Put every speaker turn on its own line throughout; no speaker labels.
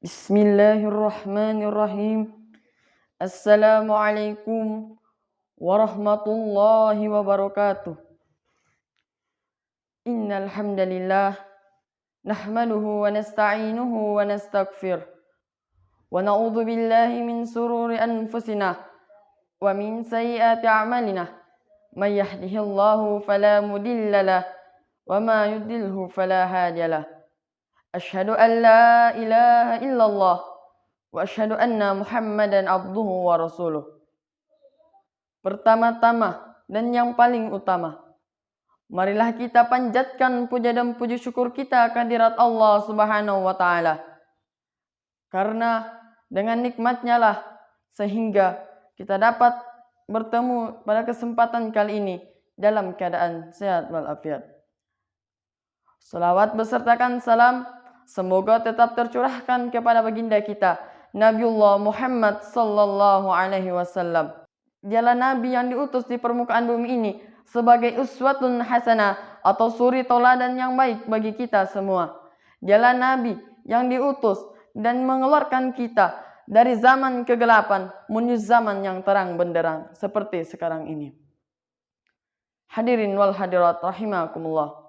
Bismillahirrahmanirrahim. Assalamualaikum warahmatullahi wabarakatuh. Innal hamdalillah nahmaduhu wa nasta'inuhu wa nastaghfir wa na'udzu billahi min sururi anfusina wa min sayyiati a'malina. May yahdihillahu fala mudilla lahu wa ma yudlilhu fala hadiyalah. Asyhadu an la ilaha illallah wa asyhadu anna Muhammadan abduhu wa rasuluh. Pertama-tama dan yang paling utama, marilah kita panjatkan puja dan puji syukur kita kehadirat Allah Subhanahu wa taala. Karena dengan nikmatnya lah sehingga kita dapat bertemu pada kesempatan kali ini dalam keadaan sehat walafiat. Salawat besertakan salam semoga tetap tercurahkan kepada baginda kita Nabiullah Muhammad sallallahu alaihi wasallam. Dialah nabi yang diutus di permukaan bumi ini sebagai uswatun hasanah atau suri tauladan yang baik bagi kita semua. Dialah nabi yang diutus dan mengeluarkan kita dari zaman kegelapan menuju zaman yang terang benderang seperti sekarang ini. Hadirin wal hadirat rahimakumullah.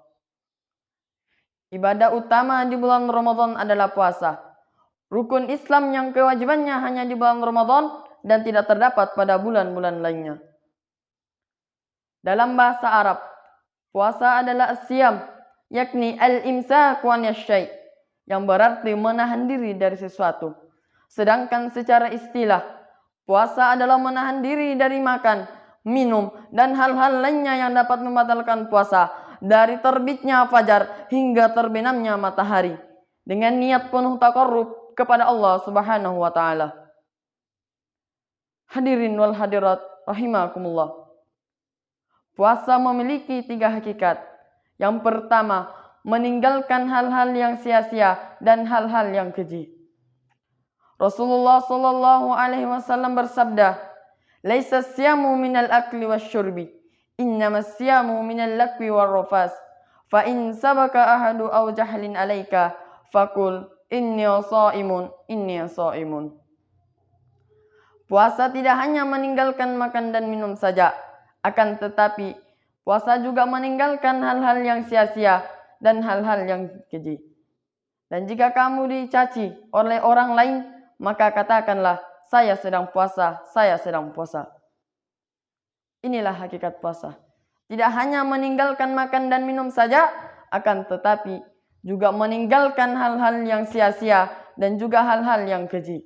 Ibadah utama di bulan Ramadan adalah puasa. Rukun Islam yang kewajibannya hanya di bulan Ramadan dan tidak terdapat pada bulan-bulan lainnya. Dalam bahasa Arab, puasa adalah as-siyam, yakni al-imsaku an syai', yang berarti menahan diri dari sesuatu. Sedangkan secara istilah, puasa adalah menahan diri dari makan, minum, dan hal-hal lainnya yang dapat membatalkan puasa dari terbitnya fajar hingga terbenamnya matahari dengan niat penuh taqarrub kepada Allah Subhanahu wa taala. Hadirin wal hadirat rahimakumullah. Puasa memiliki 3 hakikat. Yang pertama, meninggalkan hal-hal yang sia-sia dan hal-hal yang keji. Rasulullah sallallahu alaihi wasallam bersabda, "Laisa siyamu minal akli wasyurbi, innamas siyamu minal lakwi warrafas. Fa in sabaka ahadu aw jahlin alaika, faqul inni shaimun, inni shaimun." Puasa tidak hanya meninggalkan makan dan minum saja, akan tetapi puasa juga meninggalkan hal-hal yang sia-sia dan hal-hal yang keji. Dan jika kamu dicaci oleh orang lain, maka katakanlah, saya sedang puasa, saya sedang puasa. Inilah hakikat puasa. Tidak hanya meninggalkan makan dan minum saja, akan tetapi juga meninggalkan hal-hal yang sia-sia dan juga hal-hal yang keji.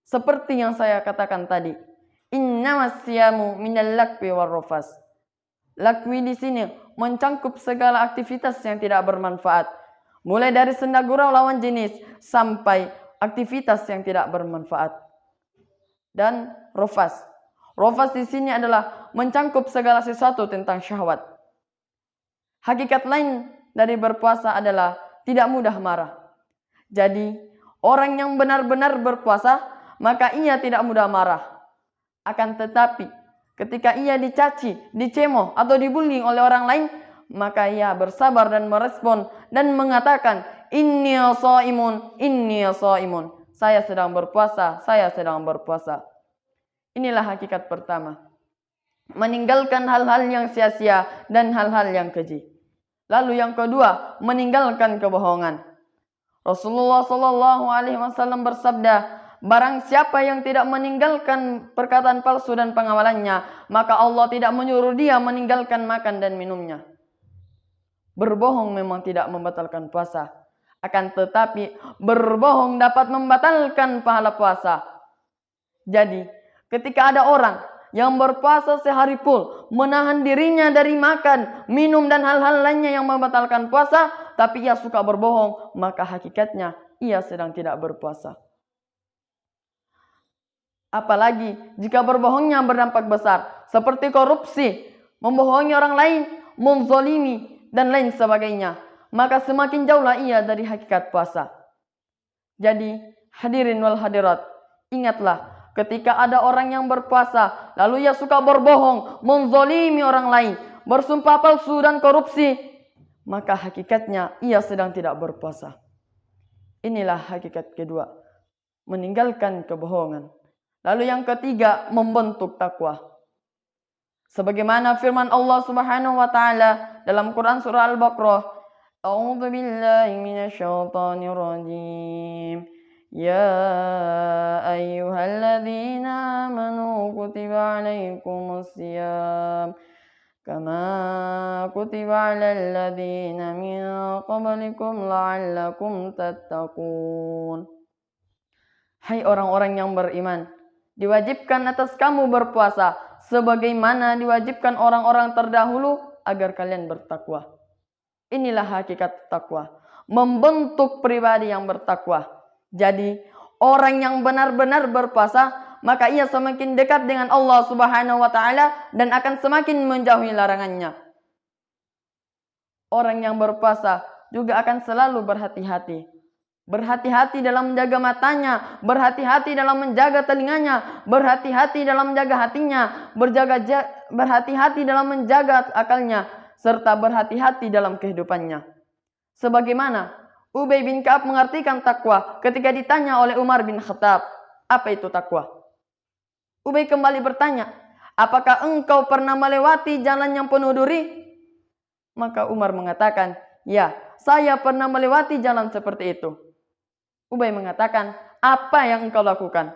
Seperti yang saya katakan tadi, innamas siyamu minal lakwi warrafas. Lakwi di sini mencangkup segala aktivitas yang tidak bermanfaat, mulai dari senda gurau lawan jenis sampai aktivitas yang tidak bermanfaat. Dan rafas. Rafas di sini adalah mencangkup segala sesuatu tentang syahwat. Hakikat lain dari berpuasa adalah tidak mudah marah. Jadi, orang yang benar-benar berpuasa, maka ia tidak mudah marah. Akan tetapi, ketika ia dicaci, dicemooh, atau dibully oleh orang lain, maka ia bersabar dan merespon dan mengatakan, inni shaimun, inni shaimun. Saya sedang berpuasa, saya sedang berpuasa. Inilah hakikat pertama. Meninggalkan hal-hal yang sia-sia dan hal-hal yang keji. Lalu yang kedua, meninggalkan kebohongan. Rasulullah sallallahu alaihi wasallam bersabda, barang siapa yang tidak meninggalkan perkataan palsu dan pengawalannya, maka Allah tidak menyuruh dia meninggalkan makan dan minumnya. Berbohong memang tidak membatalkan puasa, akan tetapi berbohong dapat membatalkan pahala puasa. Jadi, ketika ada orang yang berpuasa sehari full, menahan dirinya dari makan, minum, dan hal-hal lainnya yang membatalkan puasa, tapi ia suka berbohong, maka hakikatnya ia sedang tidak berpuasa. Apalagi jika berbohongnya berdampak besar, seperti korupsi, membohongi orang lain, menzalimi, dan lain sebagainya, maka semakin jauhlah ia dari hakikat puasa. Jadi, hadirin wal hadirat, ingatlah, ketika ada orang yang berpuasa, lalu ia suka berbohong, menzalimi orang lain, bersumpah palsu dan korupsi, maka hakikatnya ia sedang tidak berpuasa. Inilah hakikat kedua, meninggalkan kebohongan. Lalu yang ketiga, membentuk takwa. Sebagaimana firman Allah Subhanahu wa taala dalam Quran surah Al-Baqarah, A'udzu billahi minasyaitonir rajim. Ya ayyuhalladzina amanu kutiba alaikumus syiyam kama kutiba alal ladzina min qablikum la'allakum tattaqun. Hai orang-orang yang beriman, diwajibkan atas kamu berpuasa sebagaimana diwajibkan orang-orang terdahulu agar kalian bertakwa. Inilah hakikat takwa, membentuk pribadi yang bertakwa. Jadi orang yang benar-benar berpuasa, maka ia semakin dekat dengan Allah Subhanahu wa taala dan akan semakin menjauhi larangannya. Orang yang berpuasa juga akan selalu berhati-hati. Berhati-hati dalam menjaga matanya, berhati-hati dalam menjaga telinganya, berhati-hati dalam menjaga hatinya, berhati-hati dalam menjaga akalnya, serta berhati-hati dalam kehidupannya. Sebagaimana Ubay bin Ka'ab mengartikan takwa ketika ditanya oleh Umar bin Khattab, apa itu takwa? Ubay kembali bertanya, apakah engkau pernah melewati jalan yang penuh duri? Maka Umar mengatakan, ya, saya pernah melewati jalan seperti itu. Ubay mengatakan, apa yang engkau lakukan?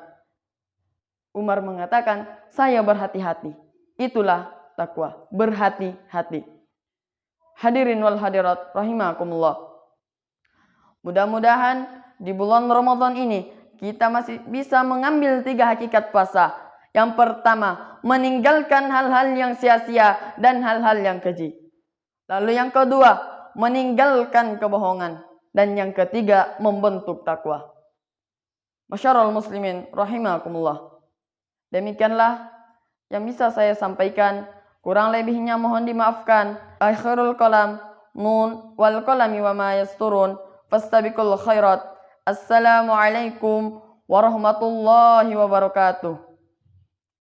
Umar mengatakan, saya berhati-hati. Itulah takwa, berhati-hati. Hadirin wal hadirat rahimakumullah. Mudah-mudahan di bulan Ramadan ini kita masih bisa mengambil 3 hakikat puasa. Yang pertama, meninggalkan hal-hal yang sia-sia dan hal-hal yang keji. Lalu yang kedua, meninggalkan kebohongan. Dan yang ketiga, membentuk takwa. Masyarul muslimin rahimakumullah. Demikianlah yang bisa saya sampaikan. Kurang lebihnya mohon dimaafkan. Akhirul kalam, nun wal qalami wa ma yasturun. Fastabiqul khairat. Assalamualaikum warahmatullahi wabarakatuh.